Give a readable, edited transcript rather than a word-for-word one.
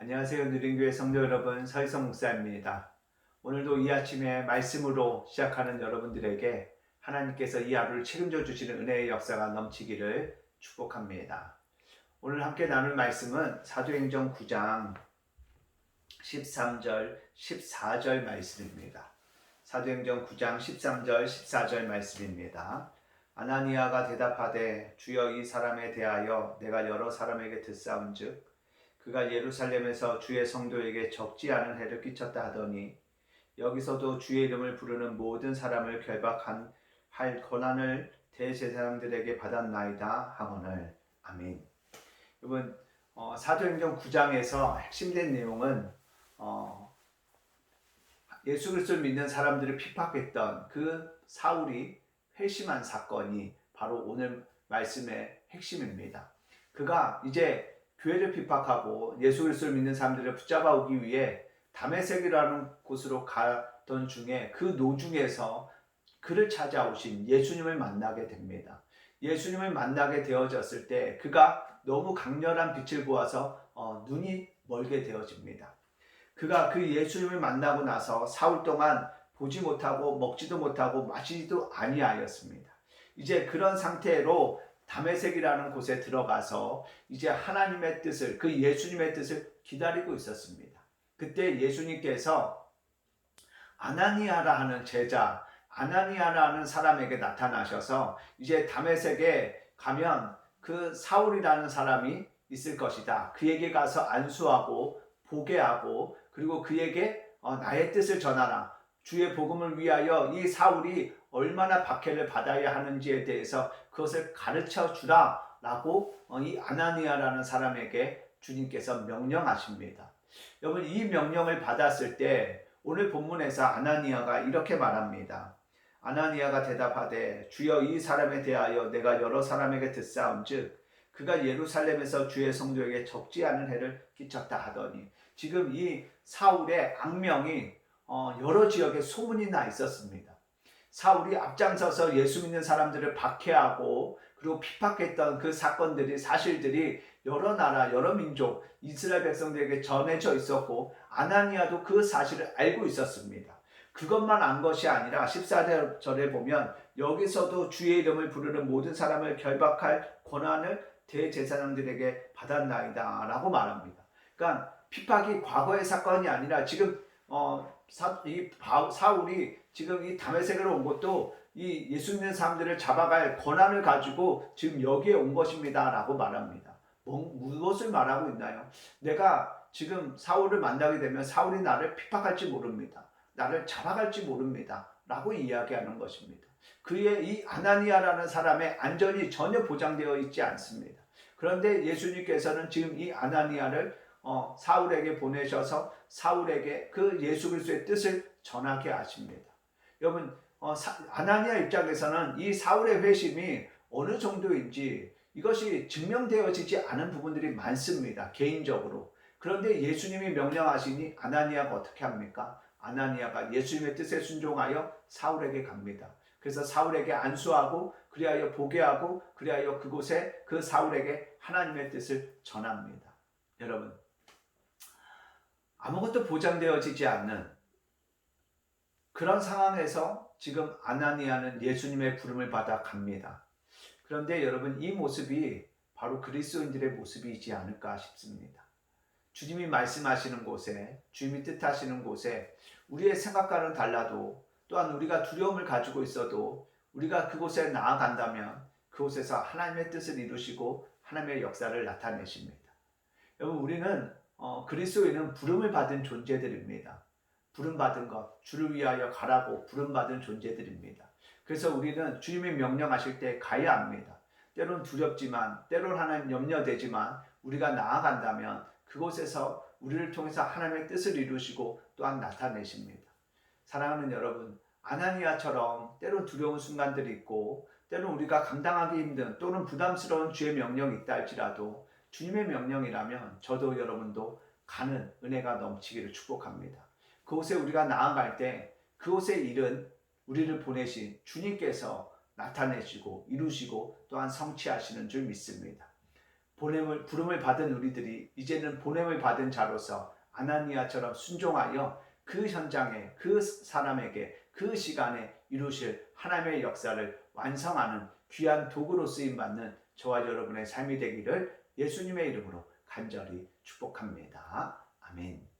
안녕하세요. 누린교회 성도 여러분, 서희성 목사입니다. 오늘도 이 아침에 말씀으로 시작하는 여러분들에게 하나님께서 이 하루를 책임져 주시는 은혜의 역사가 넘치기를 축복합니다. 오늘 함께 나눌 말씀은 사도행전 9장 13절, 14절 말씀입니다. 사도행전 9장 13절, 14절 말씀입니다. 아나니아가 대답하되 주여 이 사람에 대하여 내가 여러 사람에게 듣사온즉 그가 예루살렘에서 주의 성도에게 적지 않은 해를 끼쳤다 하더니 여기서도 주의 이름을 부르는 모든 사람을 결박한 할 권한을 대제사장들에게 받았나이다 하거늘. 아멘. 여러분, 사도행전 9장에서 핵심된 내용은 예수 그리스도를 믿는 사람들을 핍박했던 그 사울이 회심한 사건이 바로 오늘 말씀의 핵심입니다. 그가 이제 교회를 핍박하고 예수 그리스도를 믿는 사람들을 붙잡아 오기 위해 다메섹이라는 곳으로 가던 중에 그 노중에서 그를 찾아오신 예수님을 만나게 됩니다. 예수님을 만나게 되어졌을 때 그가 너무 강렬한 빛을 보아서 눈이 멀게 되어집니다. 그가 그 예수님을 만나고 나서 사흘 동안 보지 못하고 먹지도 못하고 마시지도 아니하였습니다. 이제 그런 상태로 다메섹이라는 곳에 들어가서 이제 하나님의 뜻을, 그 예수님의 뜻을 기다리고 있었습니다. 그때 예수님께서 아나니아라 하는 제자, 아나니아라는 사람에게 나타나셔서 이제 다메섹에 가면 그 사울이라는 사람이 있을 것이다. 그에게 가서 안수하고 보게 하고 그리고 그에게 나의 뜻을 전하라. 주의 복음을 위하여 이 사울이 얼마나 박해를 받아야 하는지에 대해서 그것을 가르쳐 주라 라고 이 아나니아라는 사람에게 주님께서 명령하십니다. 여러분, 이 명령을 받았을 때 오늘 본문에서 아나니아가 이렇게 말합니다. 아나니아가 대답하되 주여 이 사람에 대하여 내가 여러 사람에게 듣사온즉 그가 예루살렘에서 주의 성도에게 적지 않은 해를 끼쳤다 하더니, 지금 이 사울의 악명이 여러 지역에 소문이 나 있었습니다. 사울이 앞장서서 예수 믿는 사람들을 박해하고 그리고 핍박했던 그 사건들이, 사실들이 여러 나라, 여러 민족, 이스라엘 백성들에게 전해져 있었고 아나니아도 그 사실을 알고 있었습니다. 그것만 안 것이 아니라 14절에 보면 여기서도 주의 이름을 부르는 모든 사람을 결박할 권한을 대제사장들에게 받았나이다 라고 말합니다. 그러니까 핍박이 과거의 사건이 아니라 지금 사울이 지금 이 다메섹으로 온 것도 이 예수 믿는 사람들을 잡아갈 권한을 가지고 지금 여기에 온 것입니다 라고 말합니다. 무엇을 말하고 있나요? 내가 지금 사울을 만나게 되면 사울이 나를 핍박할지 모릅니다. 나를 잡아갈지 모릅니다 라고 이야기하는 것입니다. 그의 이 아나니아라는 사람의 안전이 전혀 보장되어 있지 않습니다. 그런데 예수님께서는 지금 이 아나니아를 사울에게 보내셔서 사울에게 그 예수 그리스도의 뜻을 전하게 하십니다. 여러분, 아나니아 입장에서는 이 사울의 회심이 어느 정도인지 이것이 증명되어지지 않은 부분들이 많습니다. 개인적으로. 그런데 예수님이 명령하시니 아나니아가 어떻게 합니까? 아나니아가 예수님의 뜻에 순종하여 사울에게 갑니다. 그래서 사울에게 안수하고 그리하여 보게 하고 그리하여 그곳에 그 사울에게 하나님의 뜻을 전합니다. 여러분, 아무것도 보장되어지지 않는 그런 상황에서 지금 아나니아는 예수님의 부름을 받아 갑니다. 그런데 여러분, 이 모습이 바로 그리스도인들의 모습이지 않을까 싶습니다. 주님이 말씀하시는 곳에, 주님이 뜻하시는 곳에 우리의 생각과는 달라도, 또한 우리가 두려움을 가지고 있어도 우리가 그곳에 나아간다면 그곳에서 하나님의 뜻을 이루시고 하나님의 역사를 나타내십니다. 여러분, 우리는 그리스도인은 부름을 받은 존재들입니다. 부름받은 것, 주를 위하여 가라고 부름받은 존재들입니다. 그래서 우리는 주님이 명령하실 때 가야 합니다. 때론 두렵지만, 때론 하나님 염려되지만 우리가 나아간다면 그곳에서 우리를 통해서 하나님의 뜻을 이루시고 또한 나타내십니다. 사랑하는 여러분, 아나니아처럼 때론 두려운 순간들이 있고 때론 우리가 감당하기 힘든 또는 부담스러운 주의 명령이 있다 할지라도 주님의 명령이라면 저도 여러분도 가는 은혜가 넘치기를 축복합니다. 그곳에 우리가 나아갈 때 그곳의 일은 우리를 보내신 주님께서 나타내시고 이루시고 또한 성취하시는 줄 믿습니다. 부름을 받은 우리들이 이제는 보냄을 받은 자로서 아나니아처럼 순종하여 그 현장에 그 사람에게 그 시간에 이루실 하나님의 역사를 완성하는 귀한 도구로 쓰임 받는 저와 여러분의 삶이 되기를 예수님의 이름으로 간절히 축복합니다. 아멘.